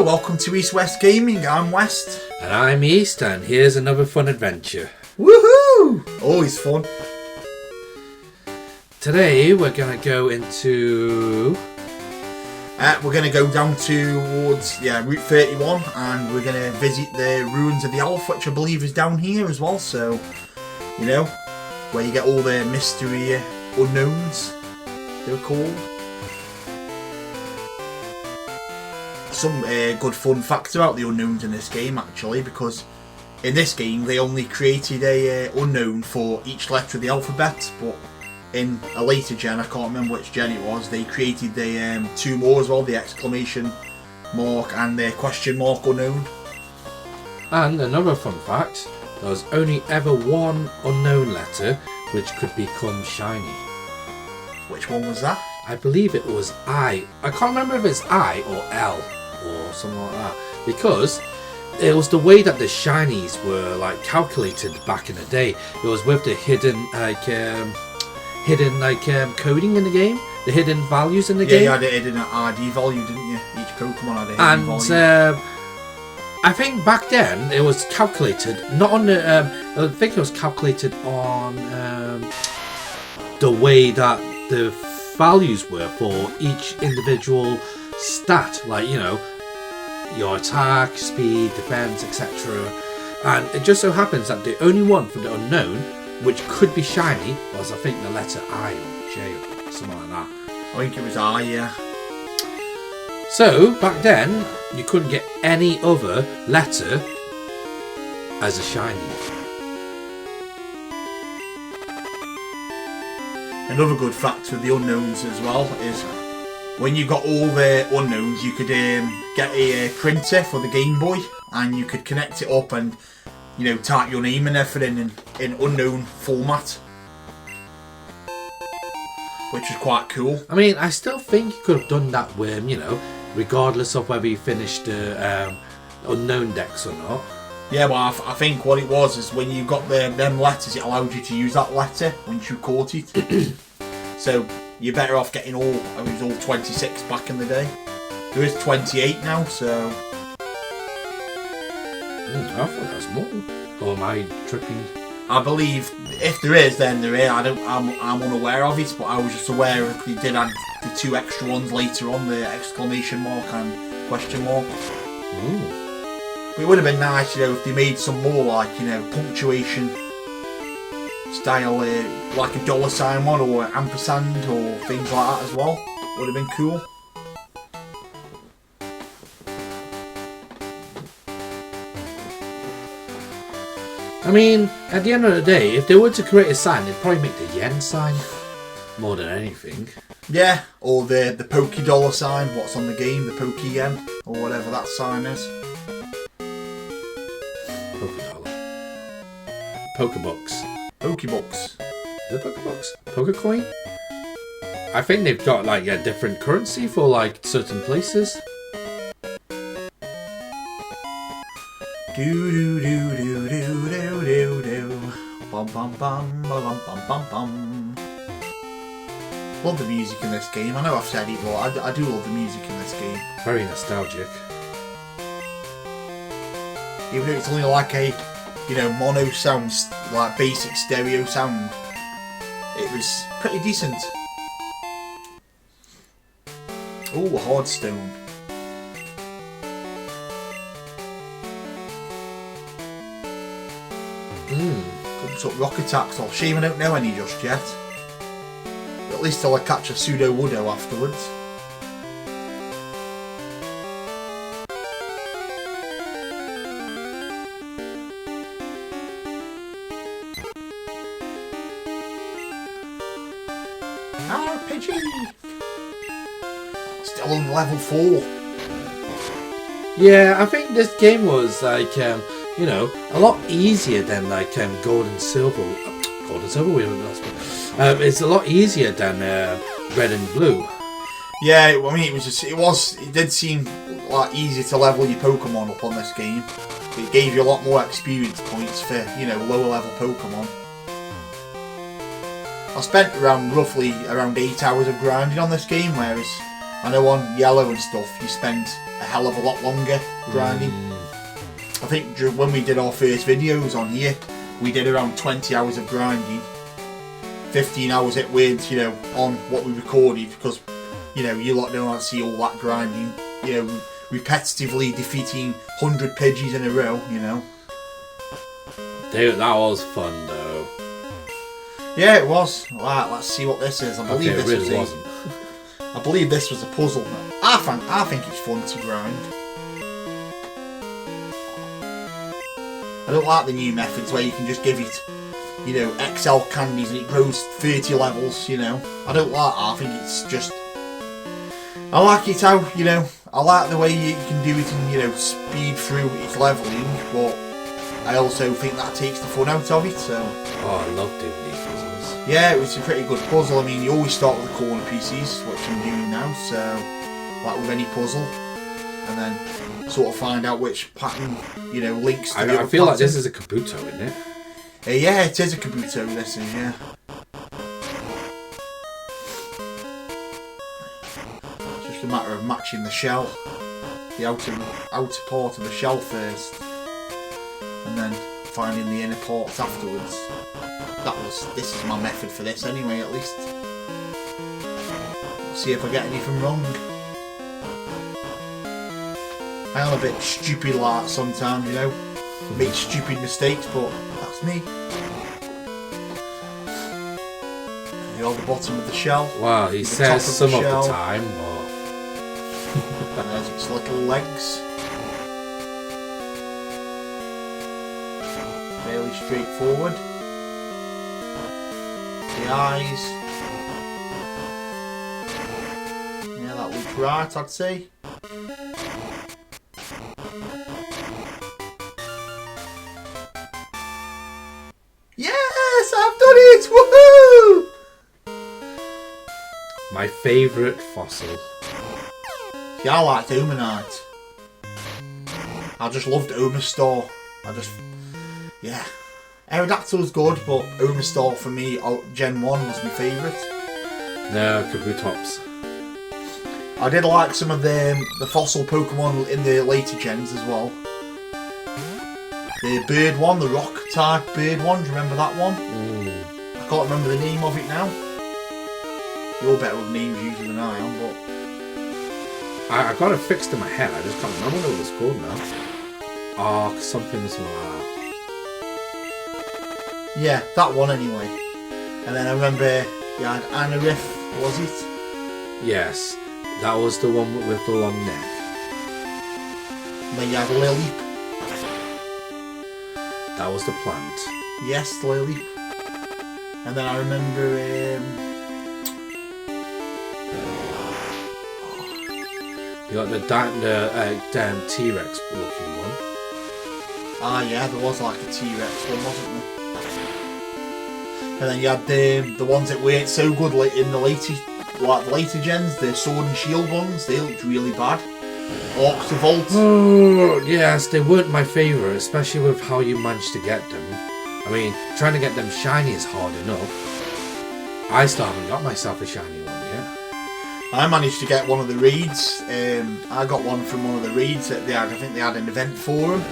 Hello, welcome to East West Gaming. I'm West. And I'm East, and here's another fun adventure. Woohoo! Always fun. Today we're going to go into... We're going to go down towards Route 31 and we're going to visit the ruins of the Elf, which I believe is down here as well. So, you know, where you get all the mystery unknowns, they're called. Some good fun facts about the unknowns in this game, actually, because in this game they only created a unknown for each letter of the alphabet, but in a later gen, I can't remember which gen it was, they created the two more as well, the exclamation mark and the question mark unknown. And another fun fact, there was only ever one unknown letter which could become shiny. Which one was that? I believe it was I. I can't remember if it's I or L or something like that, because it was the way that the shinies were like calculated back in the day. It was with the hidden coding in the game, the hidden values in the game. Yeah, you had a hidden ID value, didn't you? Each Pokemon had a hidden value. I think back then it was calculated not on the. I think it was calculated on the way that the values were for each individual stat, like, you know, your attack, speed, defense, etc. And it just so happens that the only one for the unknown which could be shiny was, I think, the letter I or J or something like that. I think it was I, yeah. So back then you couldn't get any other letter as a shiny. Another good fact with the unknowns as well is when you got all the unknowns, you could get a printer for the Game Boy and you could connect it up and, you know, type your name and everything in unknown format, which was quite cool. I mean, I still think you could have done that with, you know, regardless of whether you finished the unknown decks or not. Yeah, well, I think what it was is when you got them letters, it allowed you to use that letter once you caught it. So you're better off getting all, I mean, it was all 26 back in the day. There is 28 now, so... I thought that was more. Or am I tripping? I believe if there is, then there is. I'm unaware of it, but I was just aware that they did add the two extra ones later on, the exclamation mark and question mark. Ooh. But it would have been nice, you know, if they made some more, like, you know, punctuation style, like a $sign one or ampersand or things like that as well. Would have been cool. I mean, at the end of the day, if they were to create a sign, they'd probably make the yen sign more than anything. Yeah, or the $Poké sign, what's on the game, the Poké yen, or whatever that sign is. Pokebucks. Pokebucks. Is it Pokebucks? Pokecoin? I think they've got like a different currency for like certain places. Do do do do do do do do. Bum bum bum bum bum bum bum. Love the music in this game. I know I've said it, but I do love the music in this game. Very nostalgic. Even though it's only like a, you know, mono sound, like basic stereo sound, it was pretty decent. Oh, hard stone. Comes up rock attacks. Well, shame I don't know any just yet. But at least I'll catch a pseudo Woodo afterwards. RPG! Still on level 4. Yeah, I think this game was like, you know, a lot easier than like Gold and Silver. Gold and Silver, we haven't lost one. It's a lot easier than Red and Blue. Yeah, I mean, it did seem like easier to level your Pokemon up on this game. It gave you a lot more experience points for, you know, lower level Pokemon. I spent roughly around 8 hours of grinding on this game, whereas I know on yellow and stuff, you spend a hell of a lot longer grinding. I think when we did our first videos on here, we did around 20 hours of grinding. 15 hours it with, you know, on what we recorded, because, you know, you lot don't want to see all that grinding, you know, repetitively defeating 100 Pidgeys in a row, you know. Dude, that was fun though. Yeah, it was. Right, let's see what this is. I believe it really wasn't. I believe this was a puzzle. I think it's fun to grind. I don't like the new methods where you can just give it, you know, XL candies and it grows 30 levels, you know. I don't like that. I think it's just... I like it how, you know, I like the way you can do it and, you know, speed through its levelling, but I also think that takes the fun out of it, so... Oh, I love doing these puzzles. Yeah, it was a pretty good puzzle. I mean, you always start with the corner pieces, which I'm doing now, so... like with any puzzle. And then sort of find out which pattern, you know, links to the other I feel pattern. like this is a Kabuto, isn't it? Yeah, it is a Kabuto, this is, yeah. It's just a matter of matching the shell. The outer part of the shell first. And then finding the inner parts afterwards. This is my method for this anyway, at least. Let's see if I get anything wrong. I am a bit stupid like that sometimes, you know. Make stupid mistakes, but that's me. You're the bottom of the shell. Wow, he says some of the time, but... And there's its little legs. Fairly straightforward. The eyes. Yeah, that looks right, I'd say. Yes, I've done it! Woohoo! My favourite fossil. Yeah, I liked Omanite. I just loved Omastar. Yeah. Aerodactyl was good, but Omastar for me, Gen 1 was my favourite. No, Kabutops. I did like some of the fossil Pokemon in the later gens as well. The bird one, the rock type bird one, do you remember that one? I can't remember the name of it now. You're better with names usually than I am, but... I got it fixed in my head, I just can't remember what it was called now. Arc, something like that. Yeah, that one anyway. And then I remember you had Anarif, was it? Yes, that was the one with the long neck. And then you had Lily. That was the plant. Yes, Lily. And then I remember... you got the T-Rex looking one. Ah, yeah, there was like a T-Rex one, wasn't there? And then you had the ones that weren't so good in the later gens, the Sword and Shield ones. They looked really bad. Octavolt. Oh, yes, they weren't my favourite, especially with how you managed to get them. I mean, trying to get them shiny is hard enough. I still haven't got myself a shiny one yet. I managed to get one of the raids. I got one from one of the raids that they had. I think they had an event for them.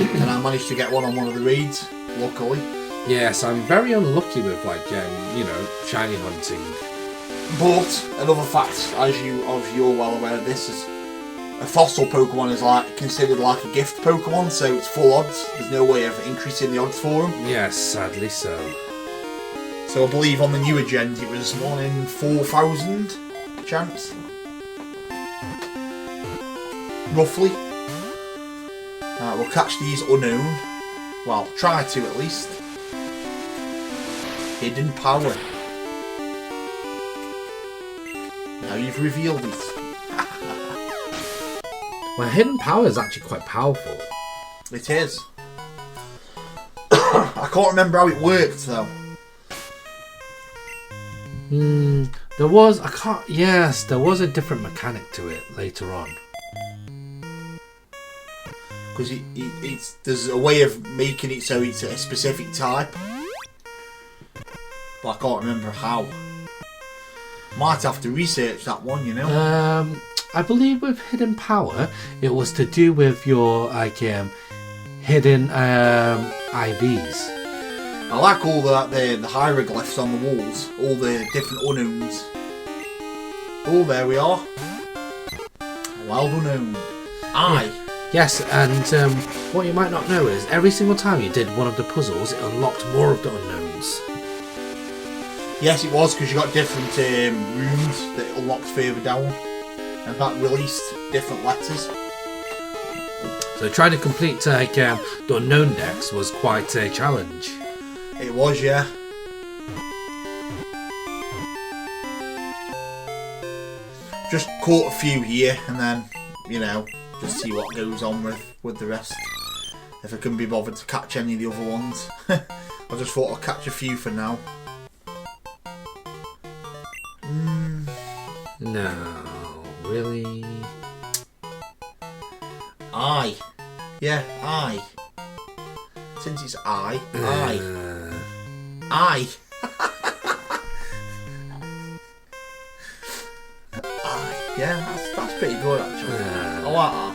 And I managed to get one on one of the raids, luckily. Yes, I'm very unlucky with, like, you know, shiny hunting. But another fact, as you're well aware of this, is a fossil Pokemon is like considered like a gift Pokemon, so it's full odds. There's no way of increasing the odds for them. Yes, sadly so. So I believe on the newer gens it was 1 in 4,000 chance, roughly. We'll catch these unknown. Well, try to at least. Hidden power. Now you've revealed it. Well, hidden power is actually quite powerful. It is. I can't remember how it worked though. There was there was a different mechanic to it later on. Because there's a way of making it so it's a specific type. But I can't remember how. Might have to research that one, you know. I believe with hidden power, it was to do with your like hidden IVs. I like all the hieroglyphs on the walls, all the different unknowns. Oh, there we are. Wild unknown. Aye. Yes, and what you might not know is every single time you did one of the puzzles, it unlocked more of the unknowns. Yes, it was, because you got different rooms that it unlocked further down, and that released different letters. So trying to complete the unknown decks was quite a challenge. It was, yeah. Just caught a few here, and then, you know, just see what goes on with the rest. If I can be bothered to catch any of the other ones. I just thought I'll catch a few for now. No, really? I. Yeah, I. Since it's I. I. Yeah, that's pretty good actually. I like that.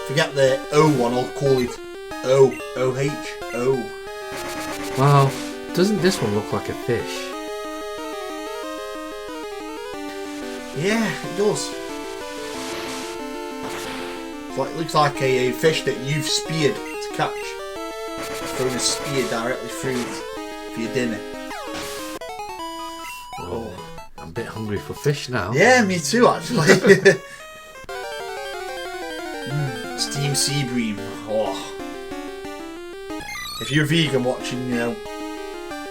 Forget the O one, I'll call it O. O-H. O. Well, doesn't this one look like a fish? Yeah, it does. It looks like a fish that you've speared to catch. Thrown a spear directly through it for your dinner. Oh, I'm a bit hungry for fish now. Yeah, me too actually. Steamed sea bream. Oh. If you're a vegan watching, you know,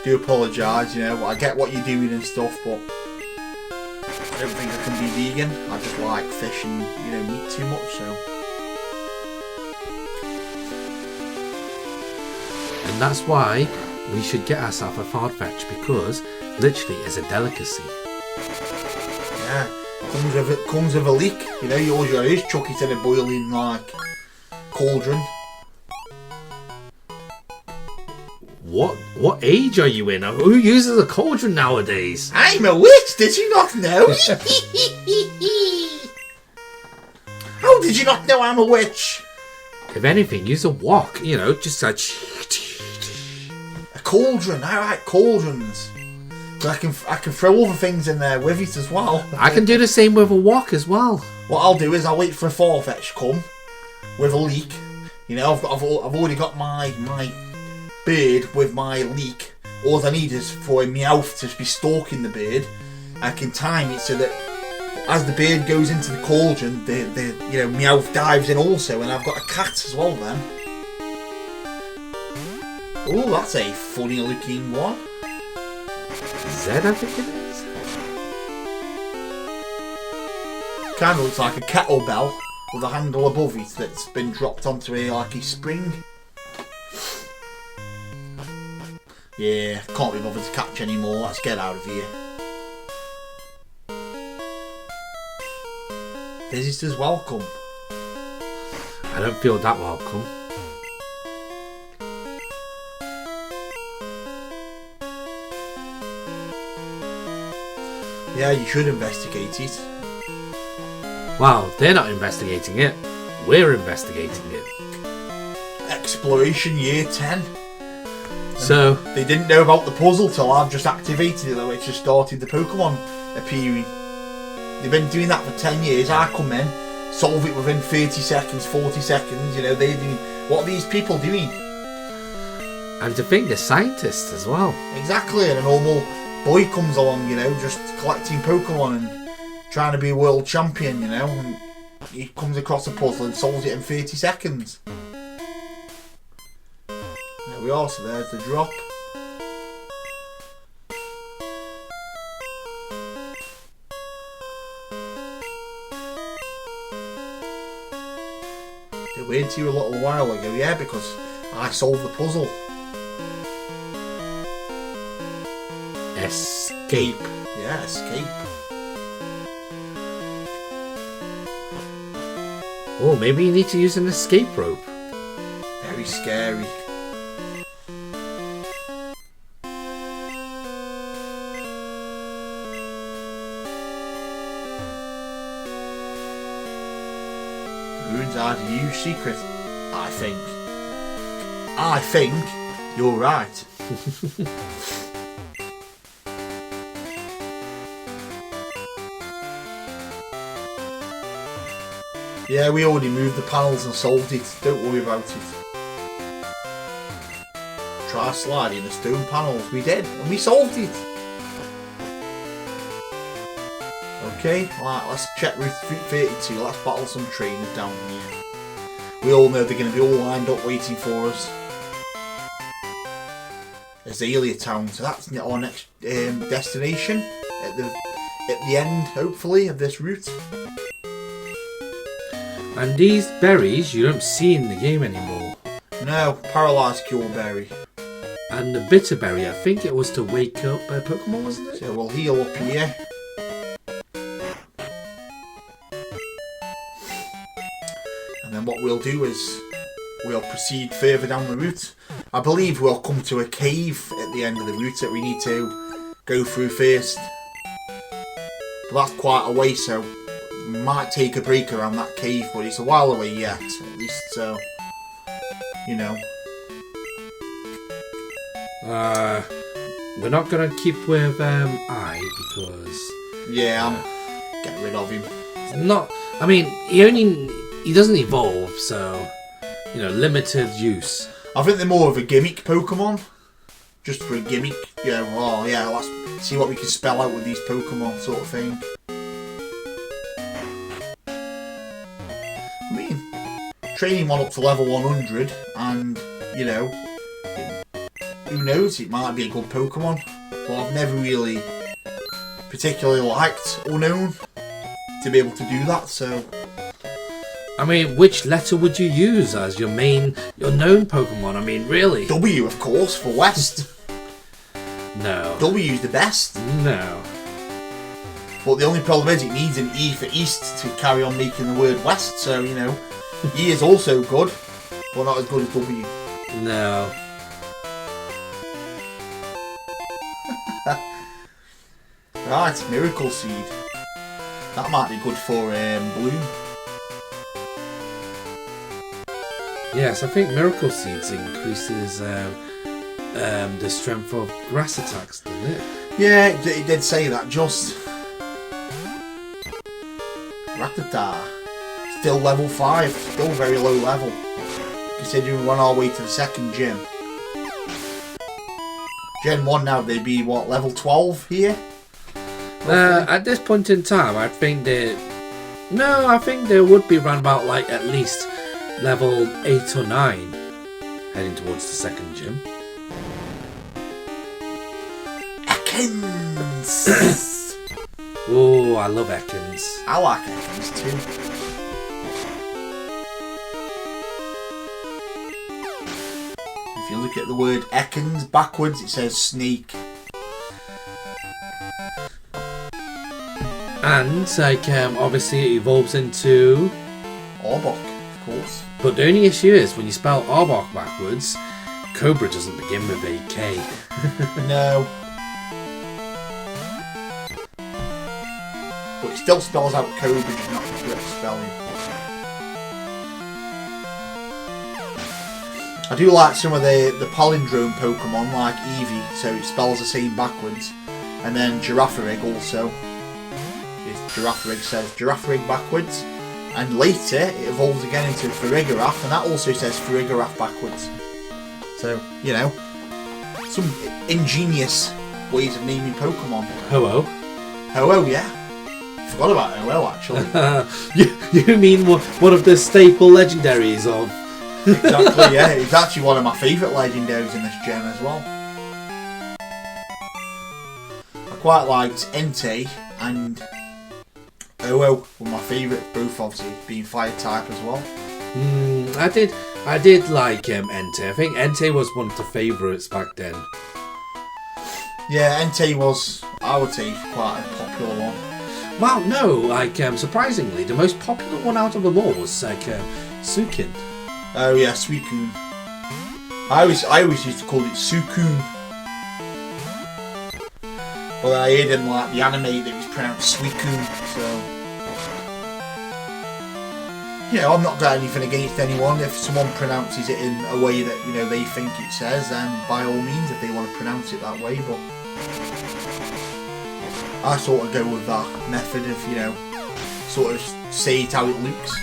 do apologise, you know, I get what you're doing and stuff, but I don't think I can be vegan. I just like fish and, you know, meat too much, so. And that's why we should get ourselves a farfetch, because literally it's a delicacy. Yeah, comes with a leak. You know, all you gotta do is chuck it in a boiling like cauldron. What age are you in? Who uses a cauldron nowadays? I'm a witch. Did you not know? How did you not know I'm a witch? If anything, use a wok. You know, just like a cauldron. I like cauldrons. But I can throw other things in there with it as well. I can do the same with a wok as well. What I'll do is I'll wait for a farfetch to come with a leek. You know, I've already got my bird with my leek. All I need is for a meowth to be stalking the bird. I can time it so that as the bird goes into the cauldron, the you know, meowth dives in also, and I've got a cat as well then. Oh, that's a funny looking one. Zed, I think it is. Kind of looks like a kettlebell with a handle above it that's been dropped onto a like a spring. Yeah, can't be bothered to catch any more. Let's get out of here. Visitors welcome. I don't feel that welcome. Yeah, you should investigate it. Wow, they're not investigating it. We're investigating it. Exploration year 10. So They didn't know about the puzzle till I've just activated it, though. It's just started the Pokemon appearing. They've been doing that for 10 years. I come in, solve it within 30 seconds, 40 seconds. You know, they do. What are these people doing? and to think they're scientists as well. Exactly, and a normal boy comes along, you know, just collecting Pokemon and trying to be a world champion, you know, and he comes across a puzzle and solves it in 30 seconds. There we are, so there's the drop. They waited to you a little while ago, yeah, because I solved the puzzle. Escape. Yeah, escape. Oh, maybe you need to use an escape rope. Very scary. Ruins are the huge secret. I think you're right. Yeah, we already moved the panels and solved it. Don't worry about it. Try sliding the stone panels. We did, and we solved it. Okay, right, let's check Route 32. Let's battle some trainers down here. We all know they're going to be all lined up waiting for us. Azalea Town, so that's our next destination at the end, hopefully, of this route. And these berries you don't see in the game anymore. No, Paralyzed Cure Berry. And the bitter berry, I think it was to wake up a Pokemon, wasn't it? So we'll heal up here. And then what we'll do is we'll proceed further down the route. I believe we'll come to a cave at the end of the route that we need to go through first. But that's quite a way, so we might take a break around that cave, but it's a while away yet, at least, so, you know. We're not gonna keep with I because yeah, I'm getting rid of him. Not. I mean, he doesn't evolve, so you know, limited use. I think they're more of a gimmick Pokemon, just for a gimmick. Yeah, well, yeah. Let's see what we can spell out with these Pokemon, sort of thing. I mean, training one up to level 100, and you know. Who knows, it might be a good Pokemon, but I've never really particularly liked Unknown to be able to do that, so... I mean, which letter would you use as your known Pokemon? I mean, really? W, of course, for West. No. W's the best. No. But the only problem is it needs an E for East to carry on making the word West, so, you know, E is also good, but not as good as W. No. Right, Miracle Seed. That might be good for Bloom. Yes, I think Miracle Seeds increases the strength of grass attacks, doesn't it? Yeah, it did say that, just. Rattata. Still level 5, still very low level. Considering we're on our way to the second gym. Gen 1 now, they'd be, what, level 12 here? At this point in time, I think they would be around about like at least level 8 or 9 heading towards the second gym. Ekans! Oh, I love Ekans. I like Ekans too. If you look at the word Ekans backwards, it says snake. And like obviously it evolves into Arbok, of course. But the only issue is when you spell Arbok backwards, Cobra doesn't begin with a K. No. But it still spells out Cobra, just not the correct spelling. I do like some of the palindrome Pokemon, like Eevee, so it spells the same backwards. And then Girafarig also. Girafarig says Girafarig backwards. And later it evolves again into Farigiraf, and that also says Farigiraf backwards. So, you know, some ingenious ways of naming Pokemon. Ho-Oh. Ho-Oh, yeah. Forgot about Ho-Oh, actually. You mean one of the staple legendaries of... Exactly, yeah. It's actually one of my favourite legendaries in this gen as well. I quite liked Entei and Ho-Oh were my favourite, both obviously being fire type as well. I did like Entei. I think Entei was one of the favourites back then. Yeah, Entei was, I would say, quite a popular one. Well, no, like surprisingly, the most popular one out of them all was like Suikin. Oh yeah, Suicune. I always used to call it Suicune. But I heard in like the anime that it was pronounced Suicune, so. I'm not got anything against anyone. If someone pronounces it in a way that they think it says, then by all means, if they want to pronounce it that way. But I sort of go with that method of sort of say it how it looks.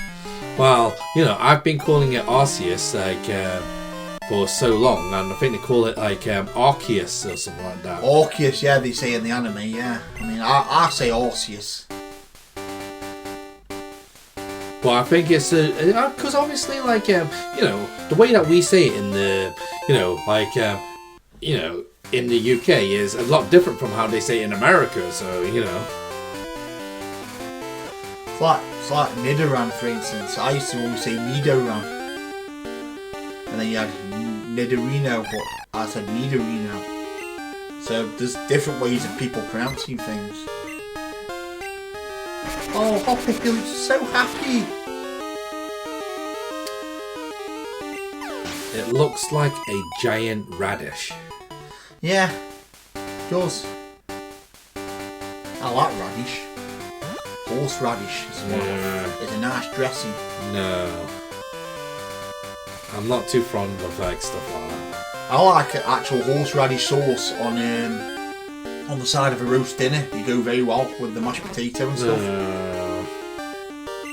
Well, I've been calling it Arceus for so long, and I think they call it Arceus or something like that. Arceus, yeah, they say in the anime, yeah. I mean, I say Arceus. But I think it's because obviously, the way that we say it in the, in the UK is a lot different from how they say it in America. So It's like Nidoran, for instance. I used to always say Nidoran, and then you had Nidorino, but I said Nidorino. So there's different ways of people pronouncing things. Oh, Hoppy looks so happy. It looks like a giant radish. Yeah, it does. I like radish. Horseradish is a nice dressing. No. I'm not too fond of stuff like that. I like actual horseradish sauce on the side of a roast dinner. You go very well with the mashed potato and stuff.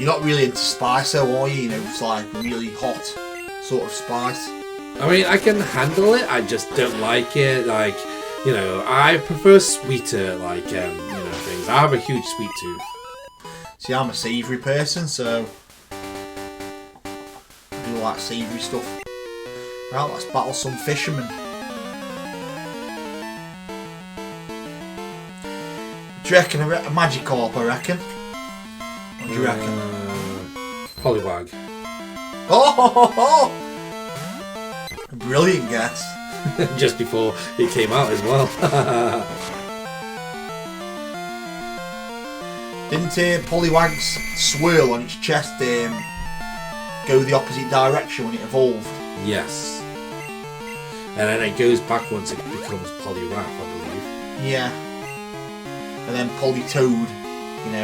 You're not really into spice though, are you? It's like really hot sort of spice. I mean, I can handle it. I just don't like it. I prefer sweeter things. I have a huge sweet tooth. See, I'm a savoury person, so I do like savoury stuff. Right, let's battle some fishermen. Do you reckon a Magikarp, I reckon? What do you reckon? Poliwag. Oh! Brilliant guess. Just before it came out as well. Didn't Poliwag's swirl on its chest go the opposite direction when it evolved? Yes. And then it goes back once it becomes Poliwrath, I believe. Yeah. And then Politoad,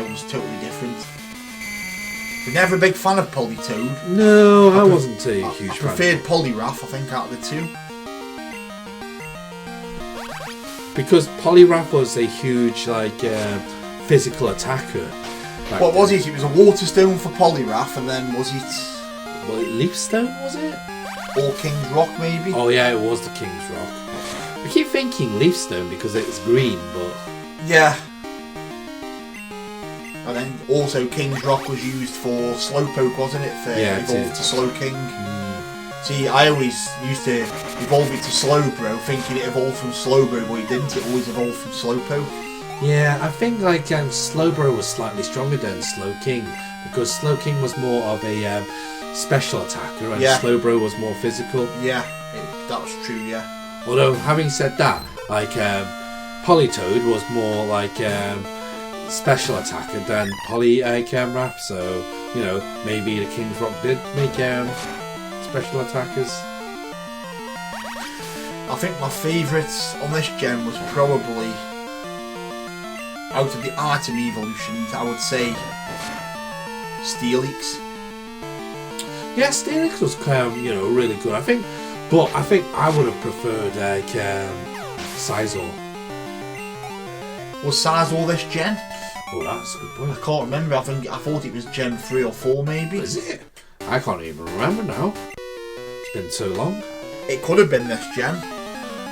was totally different. Was never a big fan of Politoad. No, I wasn't a huge fan. I preferred Poliwrath, I think, out of the two. Because Poliwrath was a huge, physical attacker. What was it? It was a water stone for Poliwrath, and then was it Leaf Stone, was it? Or King's Rock, maybe? Oh yeah, it was the King's Rock. I keep thinking Leaf Stone because it's green, but... Yeah. And then also King's Rock was used for Slowpoke, wasn't it? For evolved to Slowking. See, I always used to evolve it to Slowbro, thinking it evolved from Slowbro, but it didn't. It always evolved from Slowpoke. Yeah, I think Slowbro was slightly stronger than Slowking, because Slowking was more of a special attacker, and Slowbro was more physical. Yeah, that was true, yeah. Although, having said that, Politoad was more special attacker than Poliwrath, so, maybe the King's Rock did make special attackers. I think my favourites on this gen was probably, out of the item evolutions, I would say Steelix. Yeah, Steelix was really good. I think I would have preferred Sizor. Was Sizor this gen? Oh, that's a good point. I can't remember. I thought it was Gen 3 or 4 maybe. Is it? I can't even remember now. It's been so long. It could have been this gen.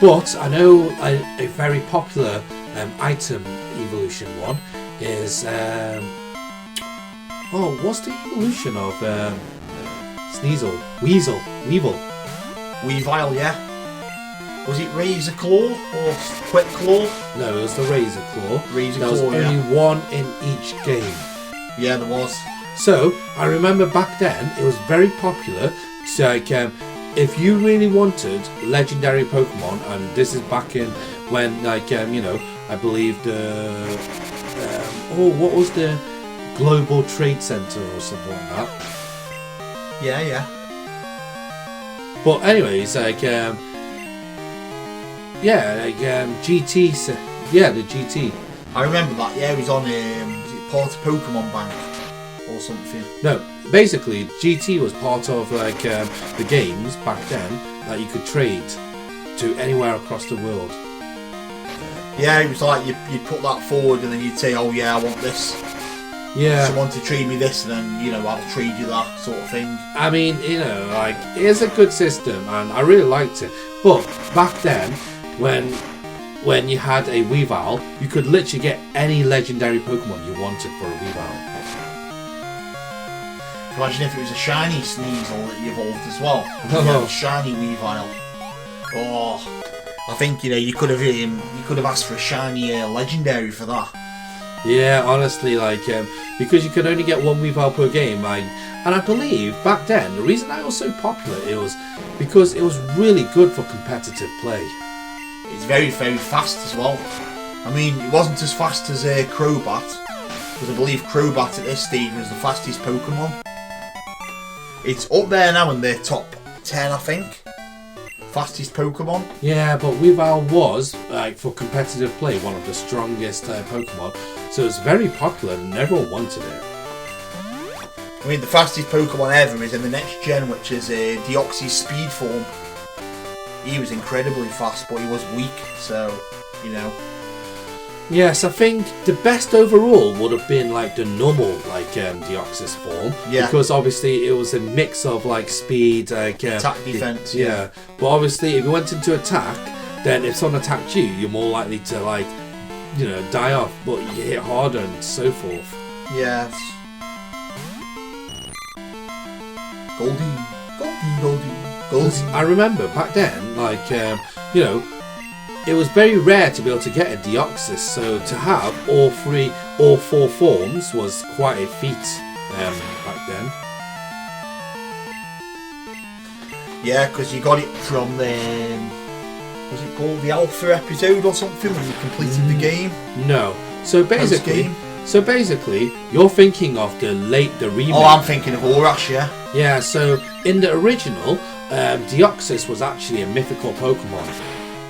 But I know a very popular item evolution one is what's the evolution of Sneasel? Weevil. Weavile, yeah. Was it Razor Claw or Quick Claw? No, it was the Razor Claw. Razor Claw, there was only one in each game. Yeah, there was. So, I remember back then, it was very popular. So, if you really wanted legendary Pokemon, and this is back in when, I believe what was the Global Trade Center or something like that? Yeah. But anyways, GT. The GT. I remember that. Yeah, it was on. Was it part of Pokemon Bank? or something. No, basically GT was part of like the games back then that you could trade to anywhere across the world. Yeah, it was like you'd put that forward and then you'd say, oh yeah, I want this. Yeah. Someone to trade me this, and then, I'll trade you that sort of thing. I mean, like, it's a good system, and I really liked it. But back then, when you had a Weavile, you could literally get any legendary Pokemon you wanted for a Weavile. Imagine if it was a shiny Sneasel that you evolved as well. Oh. A shiny Weavile. Oh, I think you could have asked for a shiny legendary for that. Yeah, honestly, like, because you could only get one Weavile per game, and I believe back then the reason that was so popular it was because it was really good for competitive play. It's very, very fast as well. I mean, it wasn't as fast as Crobat, because I believe Crobat at this stage was the fastest Pokemon. It's up there now in the top 10, I think. Fastest Pokemon. Yeah, but Weavile was, like, for competitive play, one of the strongest Pokemon, so it's very popular and everyone wanted it. I mean, the fastest Pokemon ever is in the next gen, which is Deoxys Speed form. He was incredibly fast, but he was weak, so, Yes, I think the best overall would have been like the normal Deoxys form. Yeah. Because obviously it was a mix of like speed, attack, defense. Yeah. But obviously if you went into attack, then if someone attacked you, you're more likely to die off, but you hit harder and so forth. Yes. Goldie. I remember back then, it was very rare to be able to get a Deoxys, so to have all four forms was quite a feat back then. Yeah, because you got it from the, was it called the Alpha episode or something when you completed the game? No. So basically, you're thinking of the remake. Oh, I'm thinking of Orash, yeah. Yeah. So in the original, Deoxys was actually a mythical Pokemon.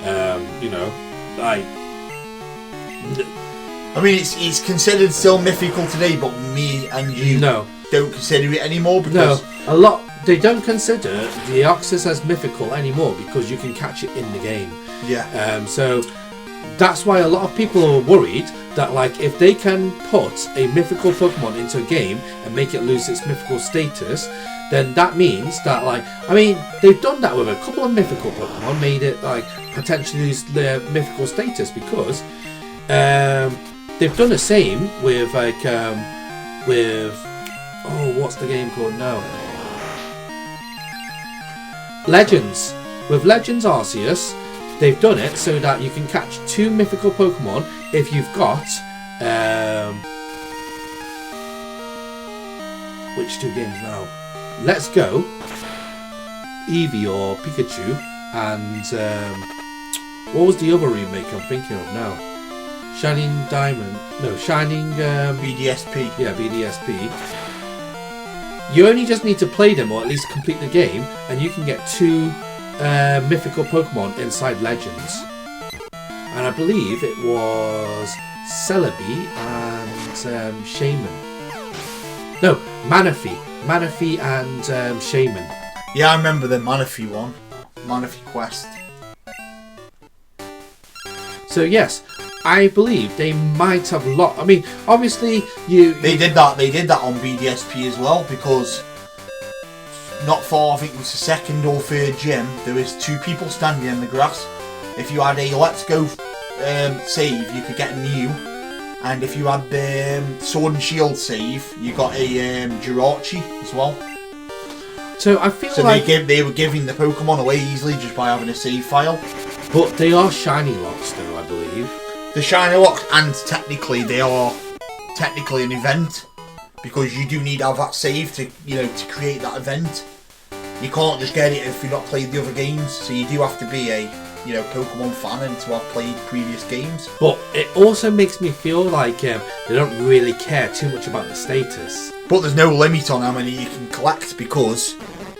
I mean, it's considered still mythical today, but me and you don't consider it anymore because they don't consider Deoxys as mythical anymore because you can catch it in the game. Yeah. So that's why a lot of people are worried that if they can put a mythical Pokemon into a game and make it lose its mythical status, then that means that they've done that with a couple of mythical Pokemon, made it potentially lose their mythical status because they've done the same with what's the game called now? Legends. With Legends Arceus, they've done it so that you can catch 2 mythical Pokemon if you've got which 2 games now? Let's Go, Eevee or Pikachu, and what was the other remake I'm thinking of now? Shining BDSP. Yeah, BDSP. You only just need to play them or at least complete the game, and you can get 2 mythical Pokemon inside Legends. And I believe it was Celebi and Shaman. No, Manaphy. Manaphy and Shaman. Yeah, I remember the Manaphy one. Manaphy Quest. So yes, I believe they might have obviously They did that on BDSP as well, because not far, I think it was the second or third gym, there was 2 people standing in the grass. If you had a Let's Go save, you could get a Mew. And if you had the Sword and Shield save, you got a Jirachi as well. So I feel they were giving the Pokemon away easily just by having a save file. But they are shiny locks though, I believe. The shiny locks, and technically they are an event, because you do need to have that save to create that event. You can't just get it if you've not played the other games, so you do have to be a Pokemon fan and to have played previous games. But it also makes me feel like they don't really care too much about the status. But there's no limit on how many you can collect, because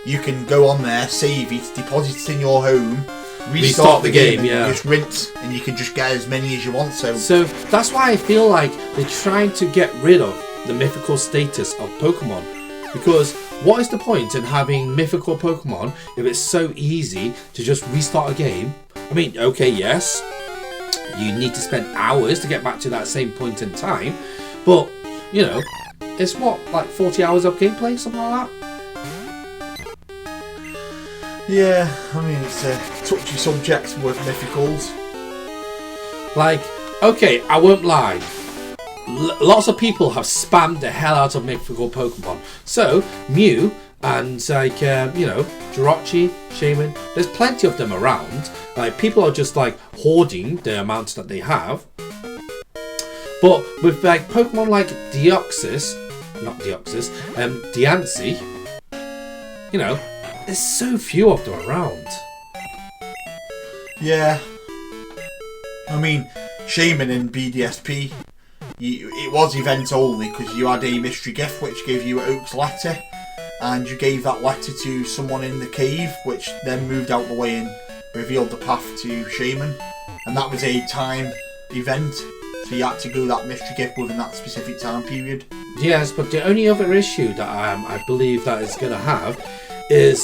you can go on there, save it, deposit it in your home, restart the game, and just rinse, and you can just get as many as you want. So that's why I feel like they're trying to get rid of the mythical status of Pokemon. Because what is the point in having mythical Pokemon if it's so easy to just restart a game? I mean, okay, yes, you need to spend hours to get back to that same point in time, but, you know, it's what, like 40 hours of gameplay, something like that? Yeah, I mean, it's a touchy subject with mythicals. Like, okay, I won't lie. Lots of people have spammed the hell out of mythical Pokemon. So, Mew and, like, you know, Jirachi, Shaman, there's plenty of them around. Like, people are just, like, hoarding the amounts that they have. But with, like, Pokemon like Deoxys, Diancie, you know, there's so few of them around. Yeah. I mean, Shaman in BDSP, it was event only because you had a mystery gift which gave you Oak's letter, and you gave that letter to someone in the cave, which then moved out the way and revealed the path to Shaman, and that was a time event, so you had to go that mystery gift within that specific time period. Yes, but the only other issue that I believe that is going to have is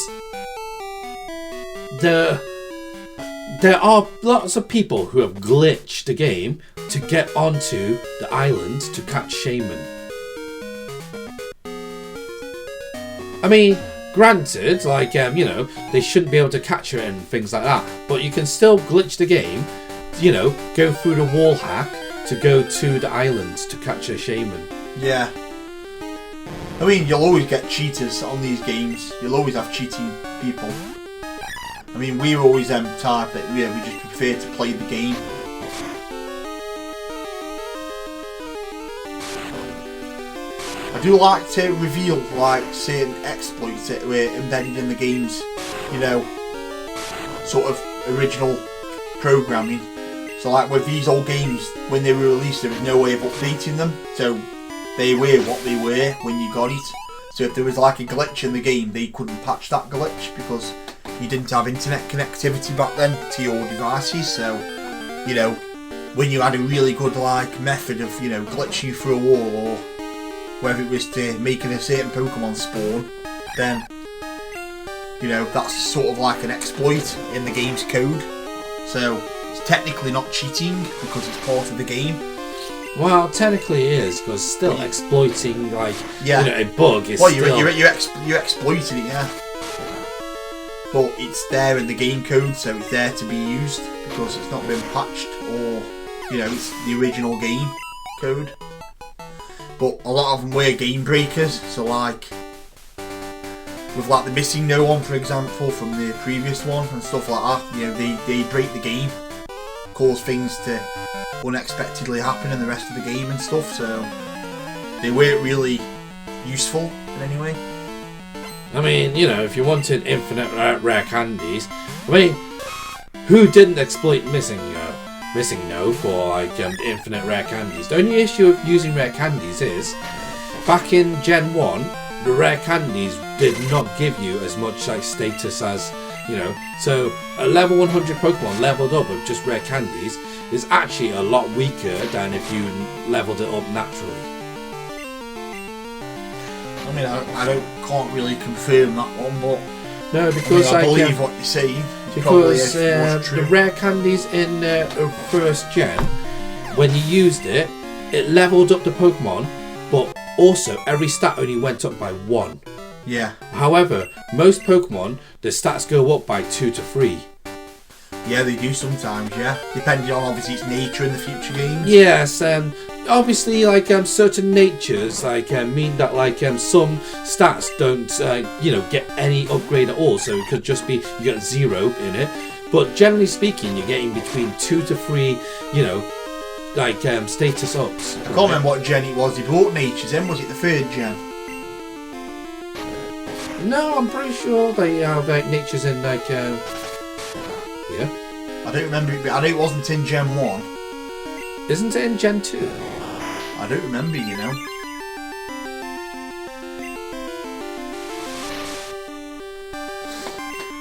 there are lots of people who have glitched the game to get onto the island to catch Shaman. I mean, granted, like, you know, they shouldn't be able to catch her and things like that, but you can still glitch the game, you know, go through the wall hack to go to the island to catch a Shaman. Yeah. I mean, you'll always get cheaters on these games. You'll always have cheating people. I mean, we're always type that we just prefer to play the game. I do like to reveal like certain exploits that were embedded in the games, you know, sort of original programming. So like with these old games, when they were released, there was no way of updating them, so they were what they were when you got it. So if there was like a glitch in the game, they couldn't patch that glitch because you didn't have internet connectivity back then to your devices. So, you know, when you had a really good like method of, you know, glitching through a wall, or whether it was to making a certain Pokemon spawn, then, you know, that's sort of like an exploit in the game's code. So it's technically not cheating because it's part of the game. Well, technically it is, because still exploiting, like, yeah, you know, a bug is well, still... you're exploiting it, yeah. But it's there in the game code, so it's there to be used because it's not been patched, or, you know, it's the original game code. But a lot of them were game breakers, so like with like the missing no one, for example, from the previous one and stuff like that, you know, they break the game, cause things to unexpectedly happen in the rest of the game and stuff, so they weren't really useful in any way. I mean, you know, if you wanted infinite rare candies, I mean, who didn't exploit missing no for like infinite rare candies? The only issue of using rare candies is, back in Gen 1, the rare candies did not give you as much like status as, you know, so a level 100 Pokemon leveled up with just rare candies is actually a lot weaker than if you leveled it up naturally. I mean, I can't really confirm that one, but no, because I believe what you're saying. Because the rare candies in first gen, when you used it, it leveled up the Pokemon, but also every stat only went up by 1. Yeah. However, most Pokemon, the stats go up by 2 to 3. Yeah, they do sometimes, yeah. Depending on obviously its nature in the future games. Yes, and obviously like certain natures like mean that like some stats don't you know, get any upgrade at all, so it could just be you get 0 in it. But generally speaking, you're getting between 2 to 3, you know, like status ups. I can't remember what gen it was they brought natures in. Was it the 3rd gen? No, I'm pretty sure they have like natures in like yeah. I don't remember it, but I know it wasn't in Gen 1. Isn't it in Gen 2? I don't remember, you know.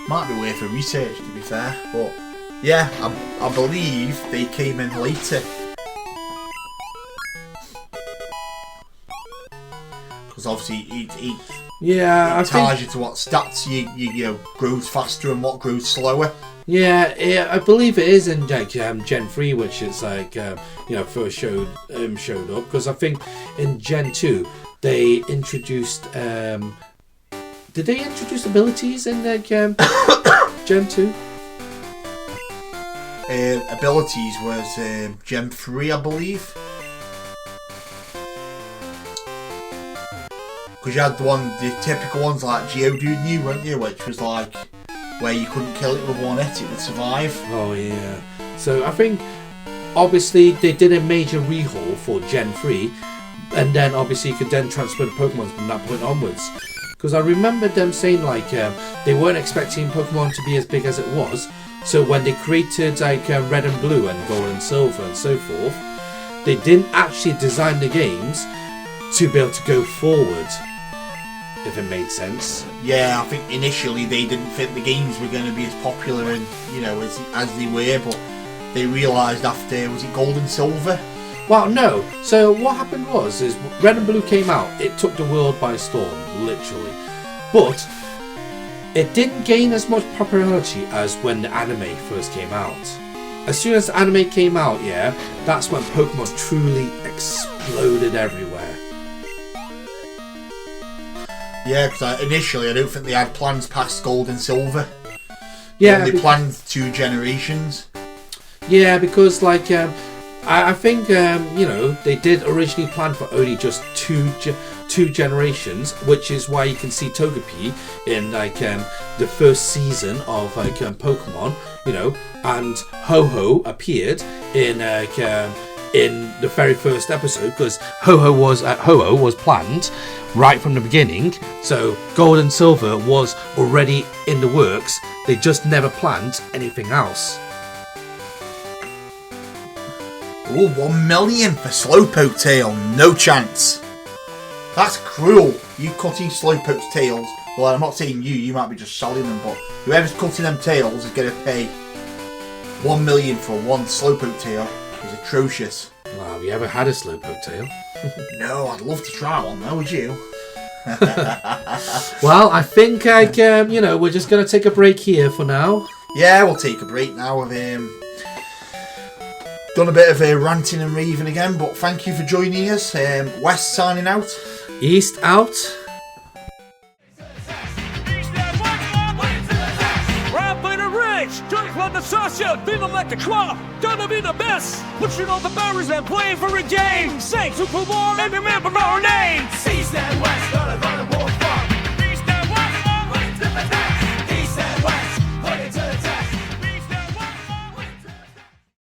Might be worth a research, to be fair, but yeah, I believe they came in later. because obviously he Yeah, I ties think. you to what stats you know grows faster and what grows slower. Yeah, I believe it is in like Gen 3, which is like first showed up, because I think in Gen 2 they introduced. Did they introduce abilities in like Gen 2? Abilities was Gen 3, I believe. Because you had the typical ones like Geodude new, weren't you? Which was like where you couldn't kill it with one hit, it would survive. Oh yeah. So I think obviously they did a major rehaul for Gen 3, and then obviously you could then transfer the Pokemon from that point onwards. Because I remember them saying like they weren't expecting Pokemon to be as big as it was. So when they created like Red and Blue and Gold and Silver and so forth, they didn't actually design the games to be able to go forward, if it made sense. Yeah, I think initially they didn't think the games were going to be as popular and as they were, but they realised after, was it Gold and Silver? Well, no. So what happened is Red and Blue came out. It took the world by storm, literally. But it didn't gain as much popularity as when the anime first came out. As soon as the anime came out, yeah, that's when Pokemon truly exploded everywhere. Yeah, because initially I don't think they had plans past Gold and Silver. Yeah, they planned 2 generations. Yeah, because like I think they did originally plan for only just two generations, which is why you can see Togepi in like the first season of like Pokemon, and Ho-Oh appeared in the very first episode, because Ho-Oh was planned right from the beginning. So Gold and Silver was already in the works. They just never planned anything else. Oh, 1 million for Slowpoke tail, no chance. That's cruel. You cutting Slowpoke's tails. Well, I'm not saying you might be just selling them, but whoever's cutting them tails is going to pay 1 million for one Slowpoke tail. It's atrocious. Wow, have you ever had a Slowpoke tail? No, I'd love to try one though, would you? Well, I think we're just going to take a break here for now. Yeah, we'll take a break now. We've done a bit of ranting and raving again, but thank you for joining us. West signing out. East out. Viva like the club, gonna be the best. Pushing all the barriers and playing for a game. Say Super Bowl, let me remember.